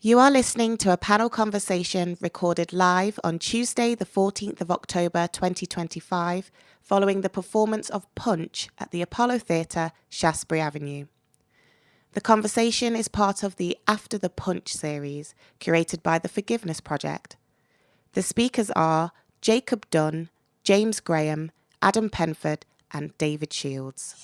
You are listening to a panel conversation recorded live on Tuesday, the 14th of October 2025, following the performance of Punch at the Apollo Theatre, Shaftesbury Avenue. The conversation is part of the After the Punch series, curated by the Forgiveness Project. The speakers are Jacob Dunne, James Graham, Adam Penford, and David Shields.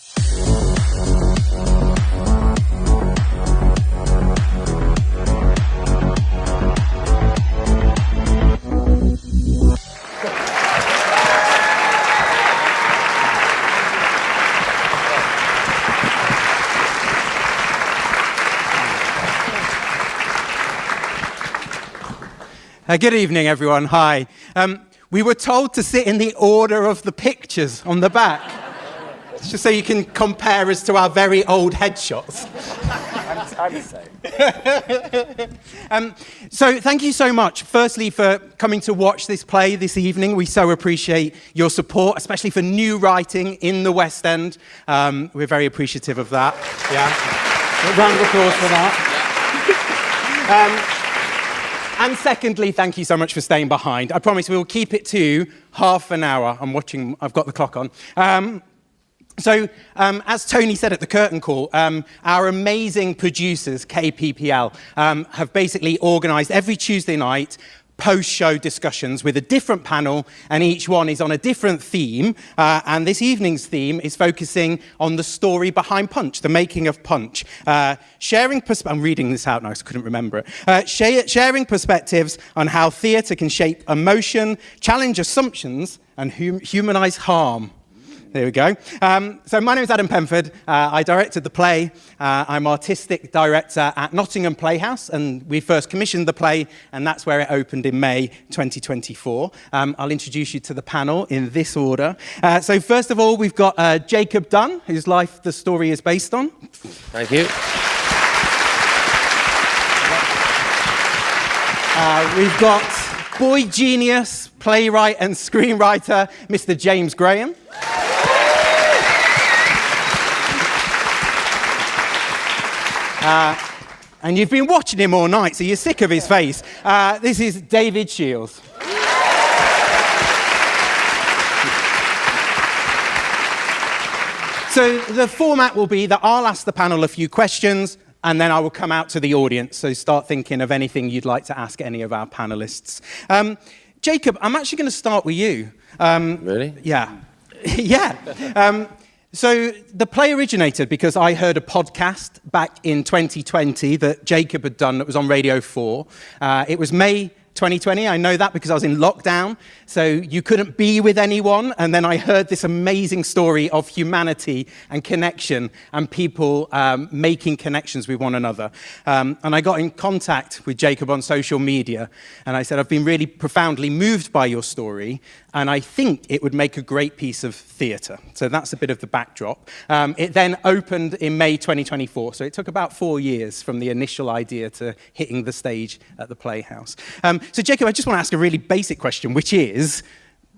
Good evening, everyone. Hi. We were told to sit in the order of the pictures on the back, just so you can compare us to our very old headshots. I'm the same. So thank you so much, firstly, for coming to watch this play this evening. We so appreciate your support, especially for new writing in the West End. We're very appreciative of that. Yeah. A round of applause for that. And secondly, thank you so much for staying behind. I promise we will keep it to half an hour. I've got the clock on. As Tony said at the curtain call, our amazing producers, KPPL, have basically organised every Tuesday night post-show discussions with a different panel, and each one is on a different theme. And this evening's theme is focusing on the story behind Punch, the making of Punch. I'm reading this out now because I couldn't remember it. Sharing perspectives on how theatre can shape emotion, challenge assumptions, and humanise harm. There we go. So my name is Adam Penford. I directed the play. I'm artistic director at Nottingham Playhouse, and we first commissioned the play, and that's where it opened in May 2024. I'll introduce you to the panel in this order. So first of all, we've got Jacob Dunne, whose life the story is based on. Thank you. We've got boy genius, playwright and screenwriter, Mr. James Graham. And you've been watching him all night, so you're sick of his face. This is David Shields. So the format will be that I'll ask the panel a few questions, and then I will come out to the audience. So start thinking of anything you'd like to ask any of our panelists. Jacob, I'm actually going to start with you. Really? Yeah. Yeah. So the play originated because I heard a podcast back in 2020 that Jacob had done that was on Radio 4. It was May 2020. I know that because I was in lockdown, so you couldn't be with anyone. And then I heard this amazing story of humanity and connection and people making connections with one another. And I got in contact with Jacob on social media, and I said, I've been really profoundly moved by your story, and I think it would make a great piece of theatre. So that's a bit of the backdrop. It then opened in May 2024, so it took about 4 years from the initial idea to hitting the stage at the Playhouse. So Jacob, I just want to ask a really basic question, which is,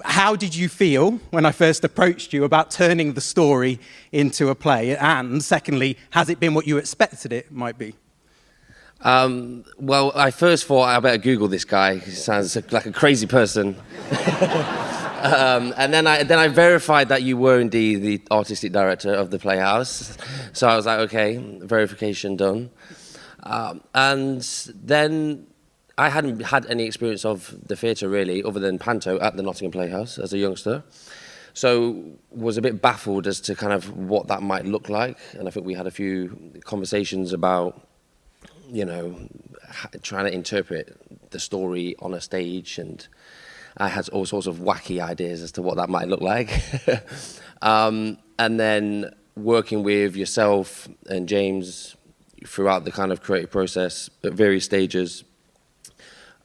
how did you feel when I first approached you about turning the story into a play? And secondly, has it been what you expected it might be? Well, I first thought I better Google this guy. He sounds like a crazy person. And then I verified that you were indeed the artistic director of the Playhouse. So I was like, okay, verification done. And then I hadn't had any experience of the theatre really, other than panto at the Nottingham Playhouse as a youngster. So was a bit baffled as to kind of what that might look like. And I think we had a few conversations about, you know, trying to interpret the story on a stage, and I had all sorts of wacky ideas as to what that might look like. And then working with yourself and James throughout the kind of creative process at various stages,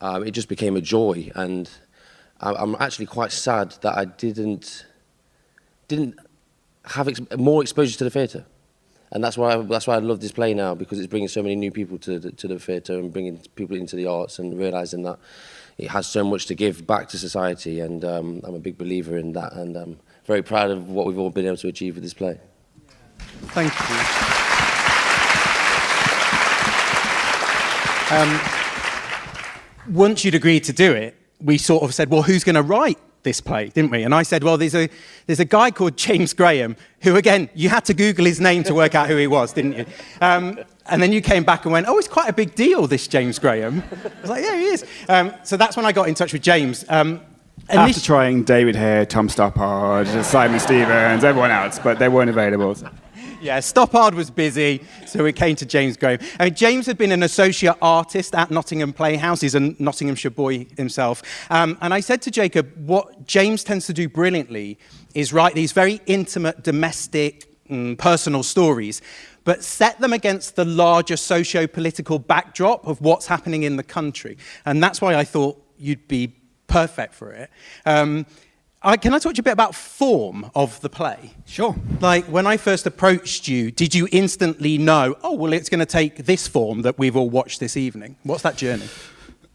it just became a joy. And I'm actually quite sad that I didn't have more exposure to the theatre. And that's why I love this play now, because it's bringing so many new people to the theatre and bringing people into the arts and realising that it has so much to give back to society. And I'm a big believer in that, and I'm very proud of what we've all been able to achieve with this play. Thank you. once you'd agreed to do it, we sort of said, well, who's going to write this play, didn't we? And I said, well, there's a guy called James Graham, who, again, you had to Google his name to work out who he was, didn't you? And then you came back and went, oh, it's quite a big deal, this James Graham. I was like, yeah, he is. So that's when I got in touch with James. After trying David Hare, Tom Stoppard, Simon Stevens, everyone else, but they weren't available. Yeah, Stoppard was busy, so we came to James Graham. I mean, James had been an associate artist at Nottingham Playhouse. He's a Nottinghamshire boy himself. And I said to Jacob, what James tends to do brilliantly is write these very intimate, domestic, personal stories, but set them against the larger socio-political backdrop of what's happening in the country. And that's why I thought you'd be perfect for it. Can I talk to you a bit about form of the play? Sure. Like, when I first approached you, did you instantly know, oh, well, it's going to take this form that we've all watched this evening? What's that journey?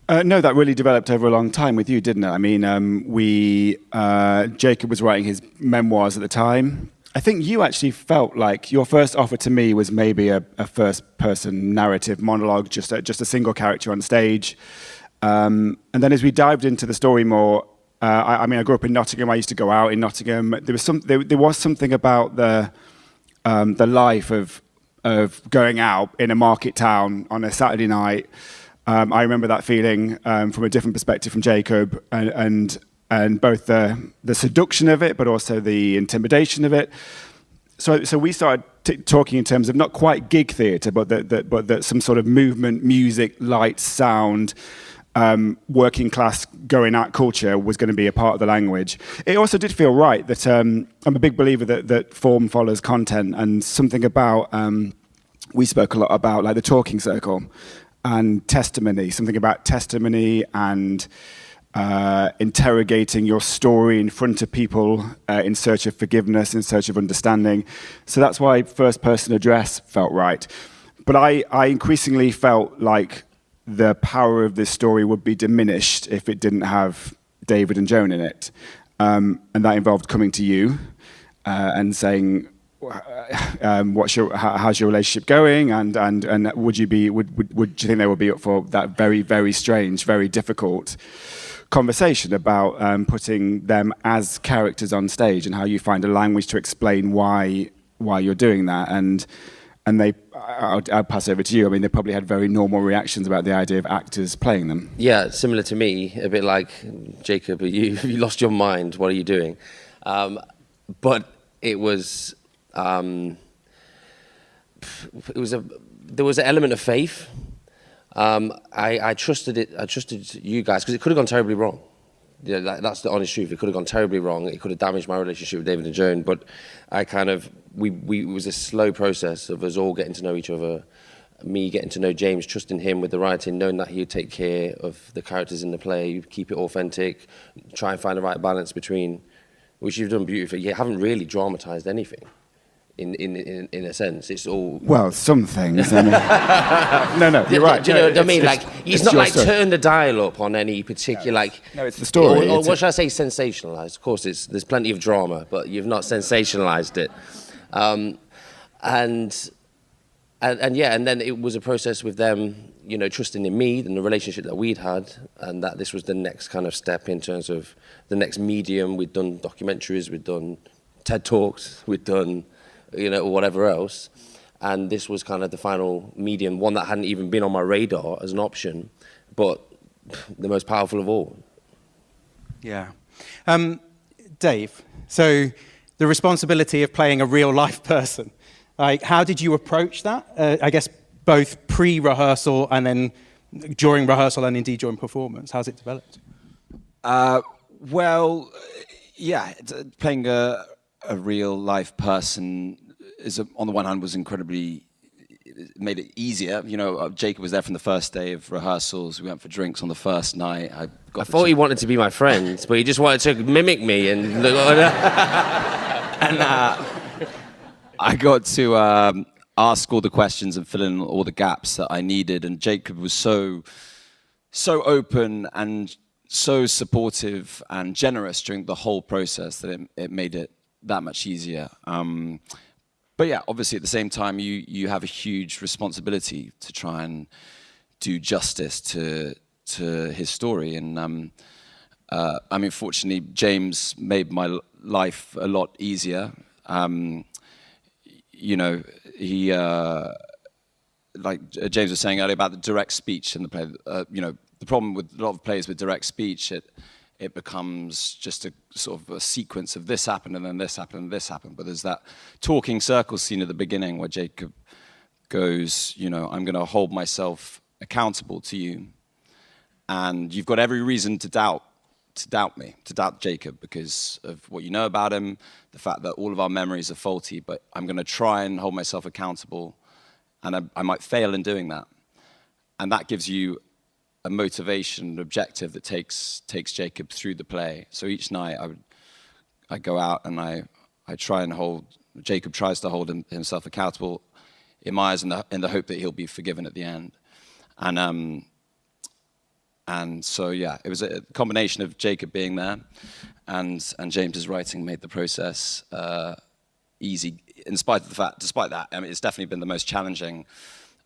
No, that really developed over a long time with you, didn't it? I mean, Jacob was writing his memoirs at the time. I think you actually felt like your first offer to me was maybe a first-person narrative monologue, just a single character on stage. And then as we dived into the story more, I grew up in Nottingham. I used to go out in Nottingham. There was something about the life of going out in a market town on a Saturday night. I remember that feeling from a different perspective from Jacob, and both the seduction of it, but also the intimidation of it. So we started talking in terms of not quite gig theatre, but that some sort of movement, music, light, sound. Working class going out culture was going to be a part of the language. It also did feel right that I'm a big believer that form follows content, and something about we spoke a lot about like the talking circle and testimony, something about testimony and interrogating your story in front of people in search of forgiveness, in search of understanding. So that's why first person address felt right. But I increasingly felt like the power of this story would be diminished if it didn't have David and Joan in it. And that involved coming to you and saying, how's your relationship going? And would you think they would be up for that very, very strange, very difficult conversation about putting them as characters on stage and how you find a language to explain why you're doing that. And I'll pass over to you. I mean, they probably had very normal reactions about the idea of actors playing them. Yeah, similar to me, a bit like Jacob. You lost your mind. What are you doing? But it was there was an element of faith. I trusted it. I trusted you guys because it could have gone terribly wrong. Yeah, that's the honest truth. It could have gone terribly wrong. It could have damaged my relationship with David and Joan. But it was a slow process of us all getting to know each other, me getting to know James, trusting him with the writing, knowing that he would take care of the characters in the play, keep it authentic, try and find the right balance between, which you've done beautifully. You haven't really dramatized anything. In a sense, it's all... Well, some things, I mean... No, you're right. Do you know what I mean? Like, he's not like turn the dial up on any particular, No, it's the story. Or what should I say, sensationalized? Of course, there's plenty of drama, but you've not sensationalized it. And then it was a process with them, you know, trusting in me and the relationship that we'd had, and that this was the next kind of step in terms of the next medium. We'd done documentaries, we'd done TED Talks, we'd done... or whatever else, and this was kind of the final medium, one that hadn't even been on my radar as an option, but the most powerful of all. Yeah. Dave, so the responsibility of playing a real life person, like, how did you approach that? I guess both pre-rehearsal and then during rehearsal and indeed during performance. How's it developed? Playing a real life person on the one hand was made it easier. You know, Jacob was there from the first day of rehearsals. We went for drinks on the first night. I thought he wanted to be my friend, but he just wanted to mimic me and I got to ask all the questions and fill in all the gaps that I needed. And Jacob was so open and so supportive and generous during the whole process that it made it that much easier. But yeah, obviously at the same time, you have a huge responsibility to try and do justice to to his story. And I mean, fortunately, James made my life a lot easier. You know, he, like James was saying earlier about the direct speech in the play. You know, the problem with a lot of plays with direct speech, it becomes just a sort of a sequence of this happened and then this happened and this happened. But there's that talking circle scene at the beginning where Jacob goes, you know, I'm going to hold myself accountable to you, and you've got every reason to doubt me, to doubt Jacob, because of what you know about him, the fact that all of our memories are faulty, but I'm going to try and hold myself accountable, and I might fail in doing that. And that gives you a motivation, an objective that takes Jacob through the play. So each night I go out and I try and Jacob tries to hold himself accountable in my eyes, in the hope that he'll be forgiven at the end. And so, yeah, it was a combination of Jacob being there and James's writing made the process easy. Despite that, I mean, it's definitely been the most challenging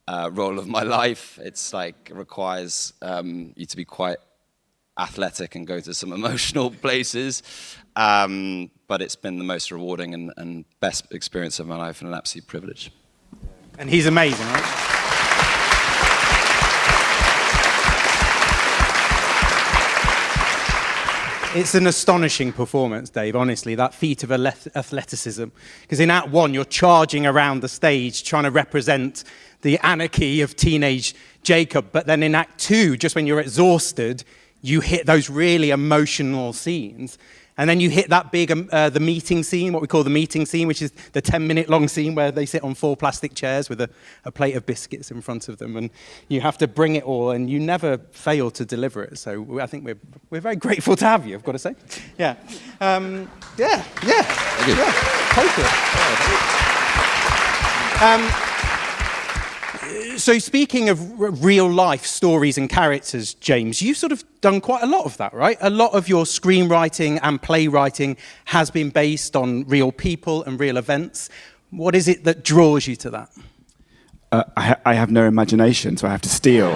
role of my life. It's like, it requires you to be quite athletic and go to some emotional places. But it's been the most rewarding and best experience of my life, and an absolute privilege. And he's amazing, right? It's an astonishing performance, Dave, honestly, that feat of athleticism. Because in Act 1, you're charging around the stage trying to represent the anarchy of teenage Jacob. But then in Act 2, just when you're exhausted, you hit those really emotional scenes. And then you hit that big, the meeting scene, what we call the meeting scene, which is the 10-minute long scene where they sit on 4 plastic chairs with a plate of biscuits in front of them. And you have to bring it all, and you never fail to deliver it. So I think we're very grateful to have you, I've got to say. Yeah. Thank you. So speaking of real-life stories and characters, James, you've sort of done quite a lot of that, right? A lot of your screenwriting and playwriting has been based on real people and real events. What is it that draws you to that? I have no imagination, so I have to steal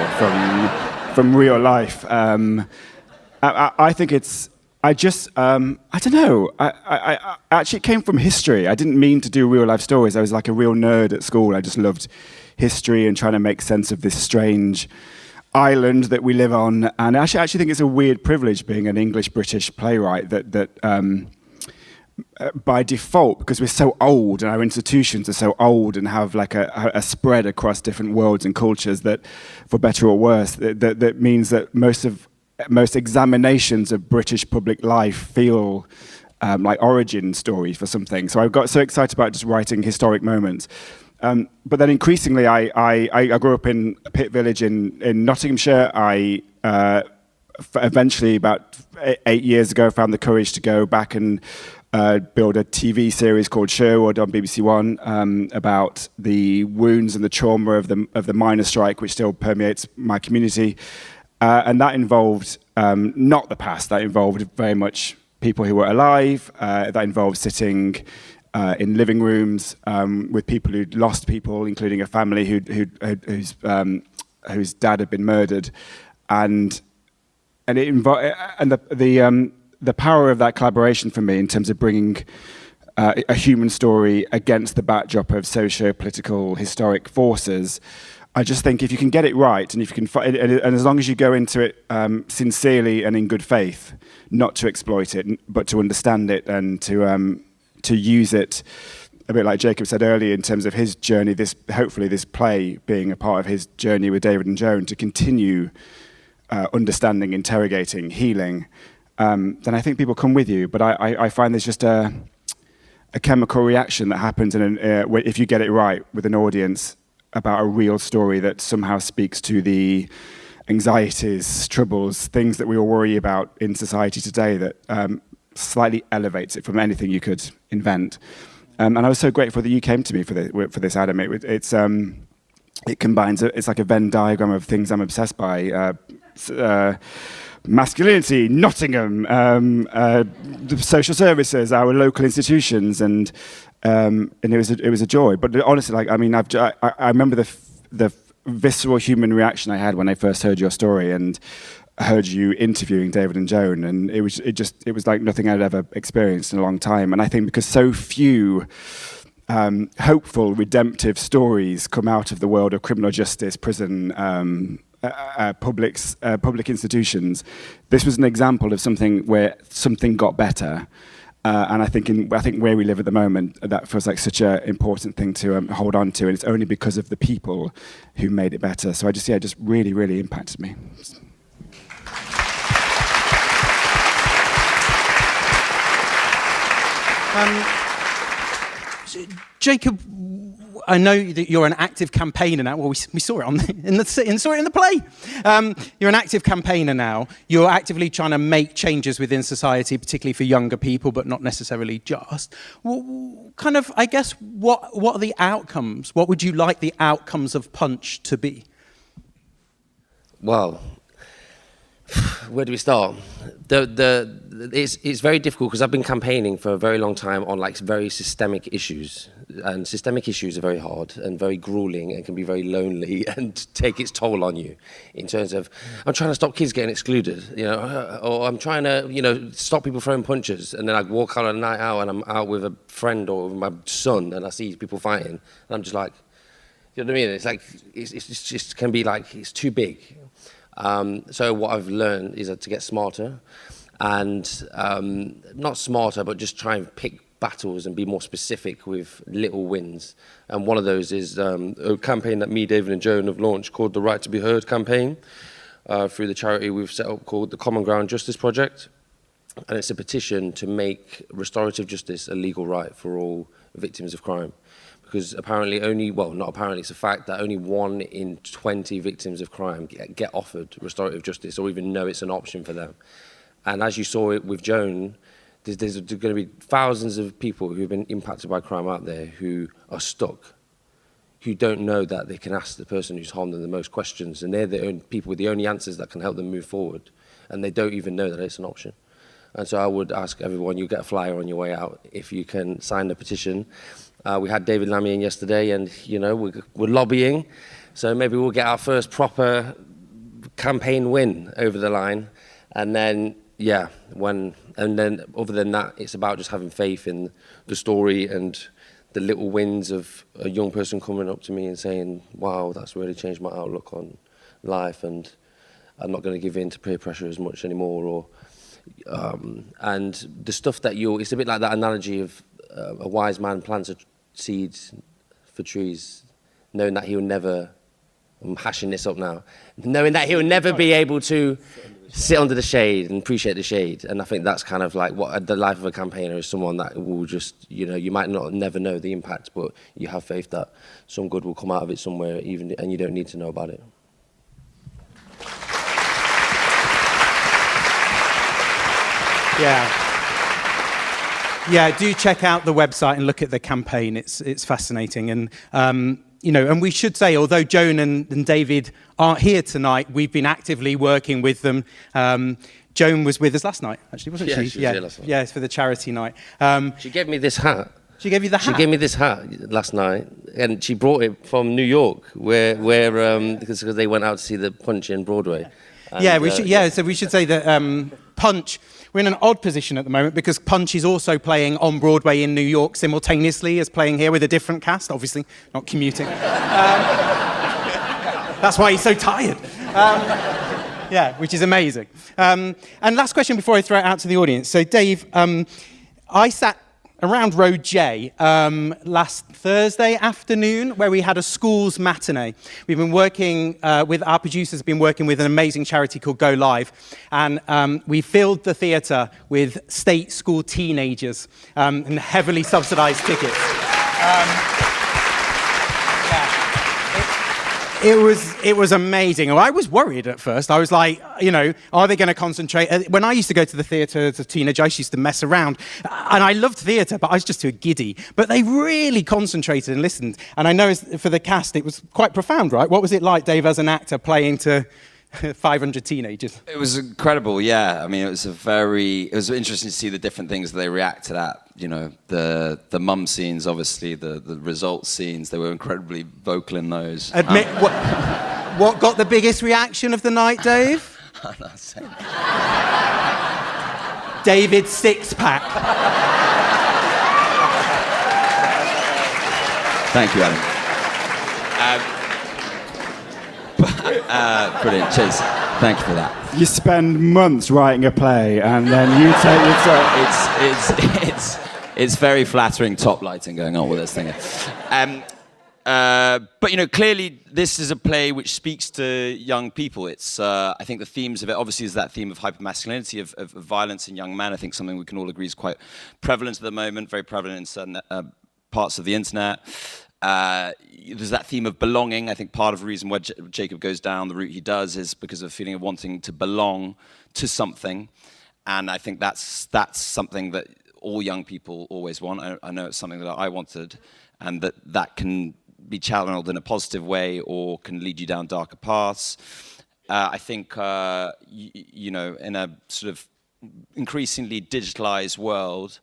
from real life. I think it's... I don't know. I actually, it came from history. I didn't mean to do real-life stories. I was like a real nerd at school. I just loved history and trying to make sense of this strange island that we live on. And I actually think it's a weird privilege being an English-British playwright that by default, because we're so old and our institutions are so old and have like a spread across different worlds and cultures, that, for better or worse, that means that most examinations of British public life feel like origin stories for something. So I got so excited about just writing historic moments. But then increasingly, I grew up in a pit village in Nottinghamshire. I eventually, about 8 years ago, found the courage to go back and build a TV series called Sherwood on BBC One about the wounds and the trauma of the miners' strike, which still permeates my community. And that involved not the past. That involved very much people who were alive. That involved sitting in living rooms with people who'd lost people, including a family whose dad had been murdered, and the power of that collaboration for me in terms of bringing a human story against the backdrop of socio-political historic forces. I just think if you can get it right, and if you can, and as long as you go into it sincerely and in good faith, not to exploit it, but to understand it and to use it, a bit like Jacob said earlier, in terms of his journey, hopefully this play being a part of his journey with David and Joan, to continue understanding, interrogating, healing, then I think people come with you. But I find there's just a chemical reaction that happens if you get it right with an audience about a real story that somehow speaks to the anxieties, troubles, things that we all worry about in society today, that slightly elevates it from anything you could invent. And I was so grateful that you came to me for this, Adam. It combines, it's like a Venn diagram of things I'm obsessed by. Masculinity, Nottingham, the social services, our local institutions, and it was a joy. But honestly, like, I mean, I remember visceral human reaction I had when I first heard your story and heard you interviewing David and Joan, and it was like nothing I'd ever experienced in a long time. And I think because so few hopeful, redemptive stories come out of the world of criminal justice, prison, public institutions, this was an example of something where something got better. And I think where we live at the moment, that feels like such an important thing to hold on to, and it's only because of the people who made it better. So it just really, really impacted me. Jacob, I know that you're an active campaigner now. Well, we saw it saw it in the play. You're an active campaigner now. You're actively trying to make changes within society, particularly for younger people, but not necessarily just. Kind of, I guess, what are the outcomes? What would you like the outcomes of Punch to be? Well, where do we start? It's very difficult because I've been campaigning for a very long time on like very systemic issues, and systemic issues are very hard and very grueling and can be very lonely and take its toll on you. In terms of, I'm trying to stop kids getting excluded, or I'm trying to, stop people throwing punches, and then I walk out on a night out and I'm out with a friend or with my son and I see people fighting, and I'm just like, you know what I mean? It's like it's just can be like it's too big. So what I've learned is to get smarter, and not smarter, but just try and pick battles and be more specific with little wins. And one of those is a campaign that me, David and Joan have launched called the Right to Be Heard campaign through the charity we've set up called the Common Ground Justice Project. And it's a petition to make restorative justice a legal right for all victims of crime. Because apparently not apparently, it's a fact that only 1 in 20 victims of crime get offered restorative justice or even know it's an option for them. And as you saw it with Joan, there's going to be thousands of people who've been impacted by crime out there who are stuck, who don't know that they can ask the person who's harmed them the most questions, and they're the only people with the only answers that can help them move forward, and they don't even know that it's an option. And so I would ask everyone, you get a flyer on your way out, if you can sign the petition. We had David Lammy in yesterday, and we're lobbying, so maybe we'll get our first proper campaign win over the line, and then other than that, it's about just having faith in the story and the little wins of a young person coming up to me and saying, "Wow, that's really changed my outlook on life, and I'm not going to give in to peer pressure as much anymore." Or and the stuff that it's a bit like that analogy of a wise man plants a seed for trees, knowing that he'll never, I'm hashing this up now, knowing that he'll never be able to sit under the shade and appreciate the shade. And I think that's kind of like what the life of a campaigner is, someone that will just, you might never know the impact, but you have faith that some good will come out of it somewhere, and you don't need to know about it. Yeah, do check out the website and look at the campaign. It's fascinating. And, and we should say, although Joan and David aren't here tonight, we've been actively working with them. Joan was with us last night, actually, wasn't she? She was here last night. Yeah, it's for the charity night. She gave me this hat. She gave you the hat? She gave me this hat last night, and she brought it from New York, where because they went out to see the Punch in Broadway. And, so we should say that Punch, we're in an odd position at the moment because Punch is also playing on Broadway in New York simultaneously as playing here with a different cast, obviously not commuting. That's why he's so tired. Which is amazing. And last question before I throw it out to the audience. So Dave, I sat around Row J last Thursday afternoon where we had a schools matinee. We've been working with our producers, been working with an amazing charity called Go Live, and we filled the theatre with state school teenagers and heavily subsidised tickets. It was amazing. I was worried at first. I was like, are they going to concentrate? When I used to go to the theatre as a teenager, I used to mess around. And I loved theatre, but I was just too giddy. But they really concentrated and listened. And I know for the cast, it was quite profound, right? What was it like, Dave, as an actor, playing to 500 teenagers. It was incredible, yeah. I mean, it was interesting to see the different things they reacted at. You know, the mum scenes, obviously, the result scenes, they were incredibly vocal in those. Admit, what got the biggest reaction of the night, Dave? I'm not saying. David's six-pack. Thank you, Adam. Brilliant, cheers. Thank you for that. You spend months writing a play, and then you take your time. It's very flattering top lighting going on with this thing. But you know, clearly this is a play which speaks to young people. It's I think the themes of it obviously is that theme of hypermasculinity, of violence in young men. I think something we can all agree is quite prevalent at the moment, very prevalent in certain parts of the internet. There's that theme of belonging. I think part of the reason why Jacob goes down the route he does is because of a feeling of wanting to belong to something. And I think that's something that all young people always want. I know it's something that I wanted, and that can be channeled in a positive way or can lead you down darker paths. I think, you know, in a sort of increasingly digitalized world,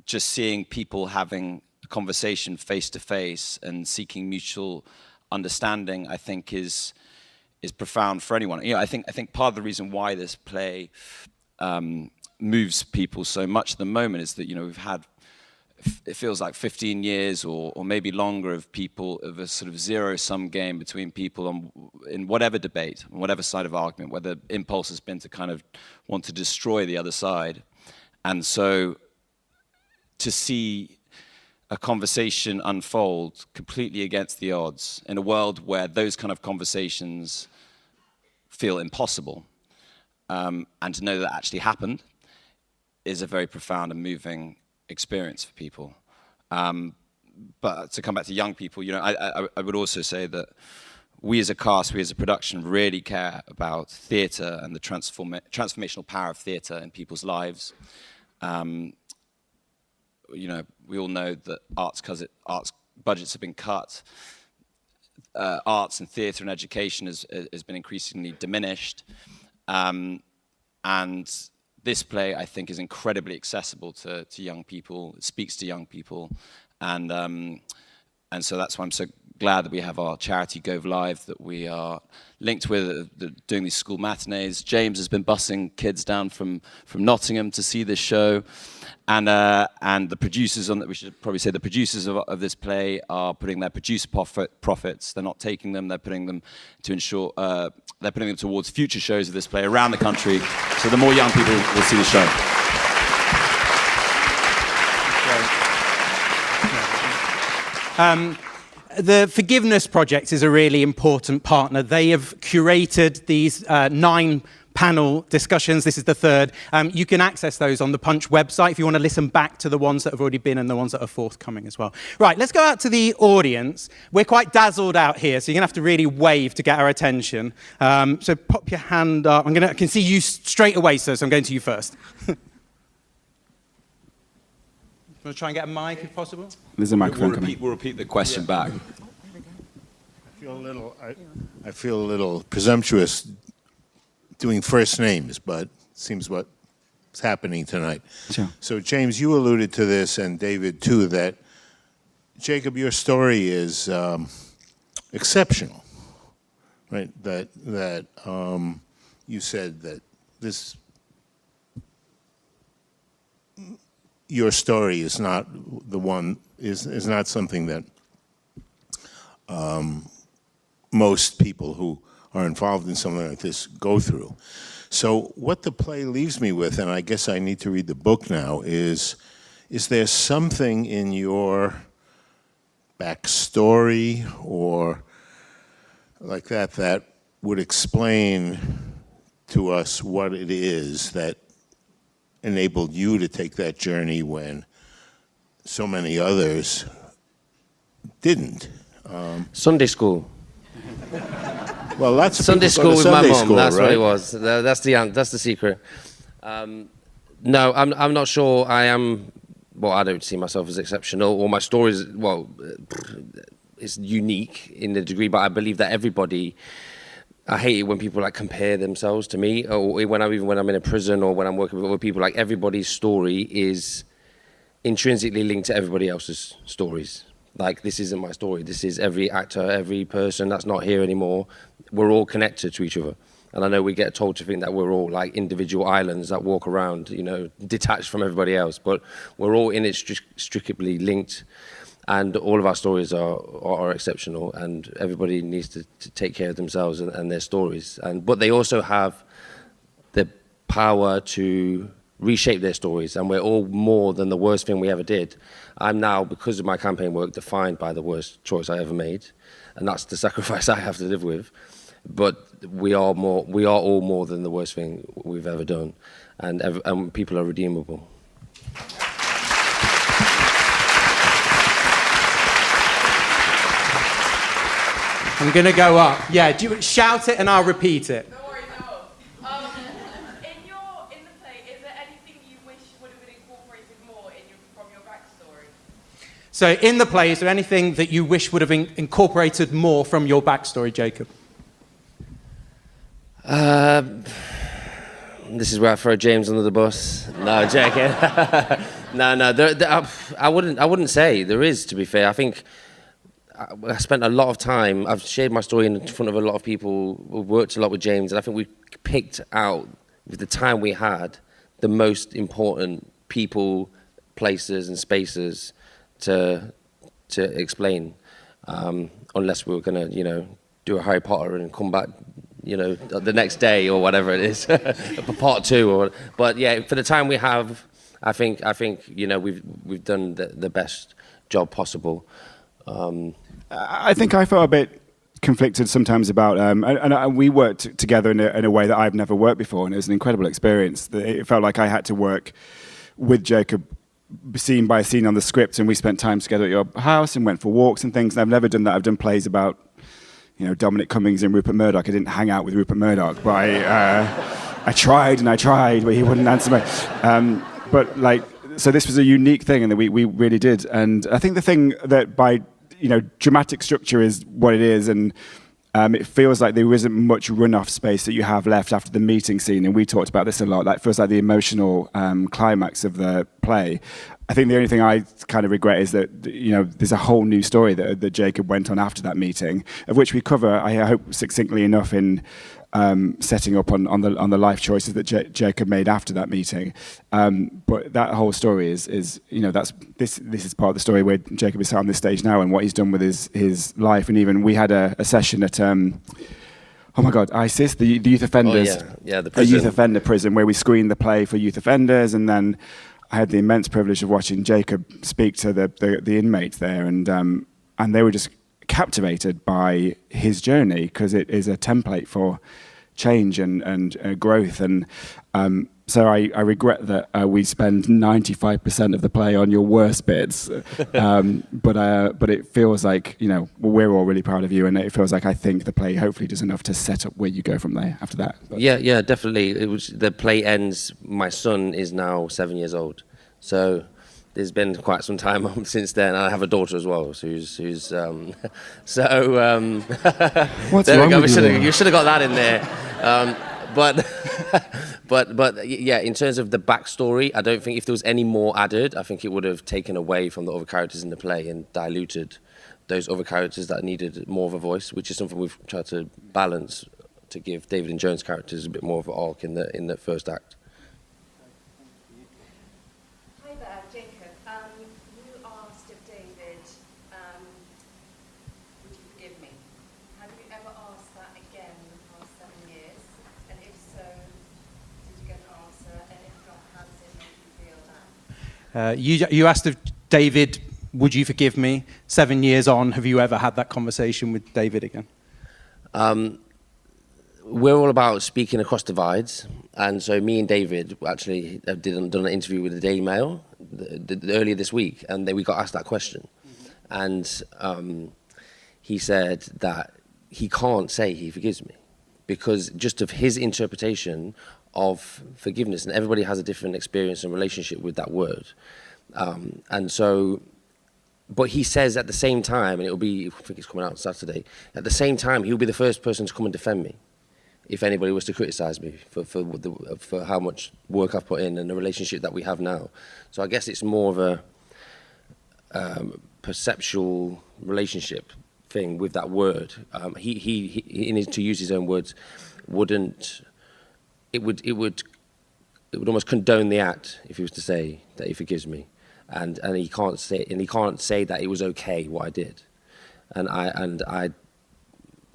just seeing people having a conversation face to face and seeking mutual understanding, I think is profound for anyone. You know, I think part of the reason why this play moves people so much at the moment is that, you know, we've had, it feels like 15 years or maybe longer of people, of a sort of zero-sum game between people in whatever debate, on whatever side of argument, where the impulse has been to kind of want to destroy the other side. And so to see a conversation unfold completely against the odds in a world where those kind of conversations feel impossible, and to know that actually happened is a very profound and moving experience for people. But to come back to young people, you know, I would also say that we as a cast, we as a production really care about theatre and the transformational power of theatre in people's lives. You know, we all know that arts budgets have been cut. Arts and theatre and education has been increasingly diminished. And this play, I think, is incredibly accessible to young people. It speaks to young people. And so that's why I'm so glad that we have our charity Go Live that we are linked with, doing these school matinees. James has been bussing kids down from Nottingham to see this show. And the producers we should probably say the producers of this play are putting their producer profits. They're not taking them. They're putting them to ensure they're putting them towards future shows of this play around the country. So the more young people will see the show. The Forgiveness Project is a really important partner. They have curated these 9 panel discussions. This is the 3rd. You can access those on the Punch website if you want to listen back to the ones that have already been and the ones that are forthcoming as well. Right, let's go out to the audience. We're quite dazzled out here, so you're going to have to really wave to get our attention. So pop your hand up. I can see you straight away, sir, so I'm going to you first. Want to try and get a mic if possible? There's a microphone coming. We'll repeat the question back. I feel a little presumptuous doing first names, but it seems what's happening tonight. Sure. So, James, you alluded to this, and David too, that Jacob, your story is exceptional, right? That you said that your story is not the one is not something that most people who are involved in something like this go through. So what the play leaves me with, and I guess I need to read the book now, is there something in your backstory or like that would explain to us what it is that enabled you to take that journey when so many others didn't? Sunday school. Well, lots of Sunday people school go to with Sunday my mum. school, That's right? what it was. That's the secret. No, I'm not sure. I am. Well, I don't see myself as exceptional, or my story is it's unique in the degree. But I believe that everybody I hate it when people like compare themselves to me, or when I'm in a prison or when I'm working with other people. Like everybody's story is intrinsically linked to everybody else's stories. Like this isn't my story. This is every actor, every person that's not here anymore. We're all connected to each other. And I know we get told to think that we're all like individual islands that walk around, you know, detached from everybody else. But we're all inextricably linked. And all of our stories are exceptional, and everybody needs to take care of themselves and their stories. But they also have the power to reshape their stories, and we're all more than the worst thing we ever did. I'm now, because of my campaign work, defined by the worst choice I ever made, and that's the sacrifice I have to live with. But we are all more than the worst thing we've ever done, and people are redeemable. I'm going to go up. Yeah, do you shout it and I'll repeat it. No worries, no. In the play, is there anything you wish would have been incorporated more from your backstory? So in the play, is there anything that you wish would have been incorporated more from your backstory, Jacob? This is where I throw James under the bus. No, joking. No. I wouldn't say there is. To be fair, I think I spent a lot of time. I've shared my story in front of a lot of people. We've worked a lot with James, and I think we picked out, with the time we had, the most important people, places, and spaces to explain. Unless we were going to, do a Harry Potter and come back, the next day or whatever it is, part 2. But yeah, for the time we have, I think we've done the best job possible. I think I felt a bit conflicted sometimes about, and we worked together in a way that I've never worked before, and it was an incredible experience. It felt like I had to work with Jacob scene by scene on the script, and we spent time together at your house and went for walks and things. And I've never done that. I've done plays about, Dominic Cummings and Rupert Murdoch. I didn't hang out with Rupert Murdoch, but I tried, but he wouldn't answer me. So this was a unique thing, and that we really did. And I think the thing that by dramatic structure is what it is, and it feels like there isn't much run-off space that you have left after the meeting scene, and we talked about this a lot. That feels like the emotional climax of the play. I think the only thing I kind of regret is that there's a whole new story that Jacob went on after that meeting, of which we cover, I hope, succinctly enough in setting up on the life choices that Jacob made after that meeting. But that whole story is this is part of the story where Jacob is sat on this stage now and what he's done with his life. And even we had a session at oh my God, ISIS, the youth offenders, the prison. A youth offender prison, where we screened the play for youth offenders, and then I had the immense privilege of watching Jacob speak to the inmates there, and they were just captivated by his journey, because it is a template for change and growth. And so I regret that we spend 95% of the play on your worst bits, but it feels like we're all really proud of you, and it feels like I think the play hopefully does enough to set up where you go from there after that. But yeah, definitely. The play ends. My son is now 7 years old, so there's been quite some time since then. I have a daughter as well, so who's What's there wrong we go. with You should have got that in there. But yeah, in terms of the backstory, I don't think if there was any more added, I think it would have taken away from the other characters in the play and diluted those other characters that needed more of a voice, which is something we've tried to balance to give David and Joan's characters a bit more of an arc in the first act. Hi there, Jacob. You asked of David, would you forgive me? Have you ever asked that again in the past 7 years? And if so, did you get an answer? And if not, how does it make you feel now? You asked of David, would you forgive me? 7 years on, have you ever had that conversation with David again? We're all about speaking across divides, and so me and David actually done an interview with the Daily Mail earlier this week, and then we got asked that question. And he said that he can't say he forgives me because just of his interpretation of forgiveness, and everybody has a different experience and relationship with that word. And so, but he says at the same time, and it'll be, I think it's coming out on Saturday, at the same time, he'll be the first person to come and defend me. if anybody was to criticise me for how much work I've put in and the relationship that we have now. So I guess it's more of a perceptual relationship thing with that word. He to use his own words, it would almost condone the act if he was to say that he forgives me, and he can't say that it was okay what I did, and I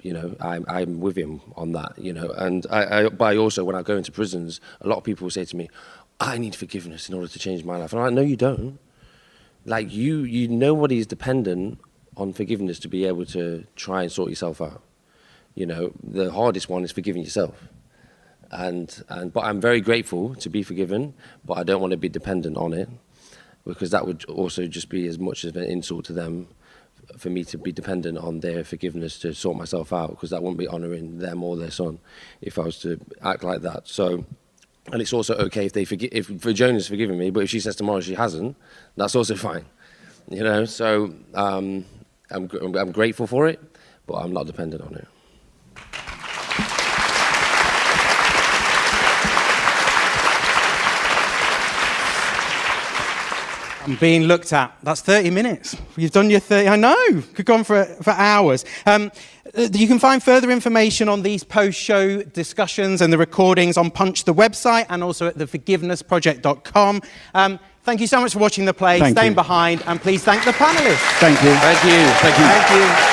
you know, I'm with him on that, you know, and but I also, when I go into prisons, a lot of people will say to me, I need forgiveness in order to change my life. And I'm like, no, you don't. Like, nobody is dependent on forgiveness to be able to try and sort yourself out. You know, the hardest one is forgiving yourself. But I'm very grateful to be forgiven, but I don't want to be dependent on it, because that would also just be as much of an insult to them for me to be dependent on their forgiveness to sort myself out, because that wouldn't be honouring them or their son if I was to act like that. So, and it's also okay if Fiona's forgiven me, but if she says tomorrow she hasn't, that's also fine. You know, so I'm grateful for it, but I'm not dependent on it. I'm being looked at. That's 30 minutes. You've done your 30. I know. Could go on for hours. You can find further information on these post-show discussions and the recordings on Punch, the website, and also at theforgivenessproject.com. Thank you so much for watching the play, staying behind, and please thank the panelists. Thank you. Thank you. Thank you.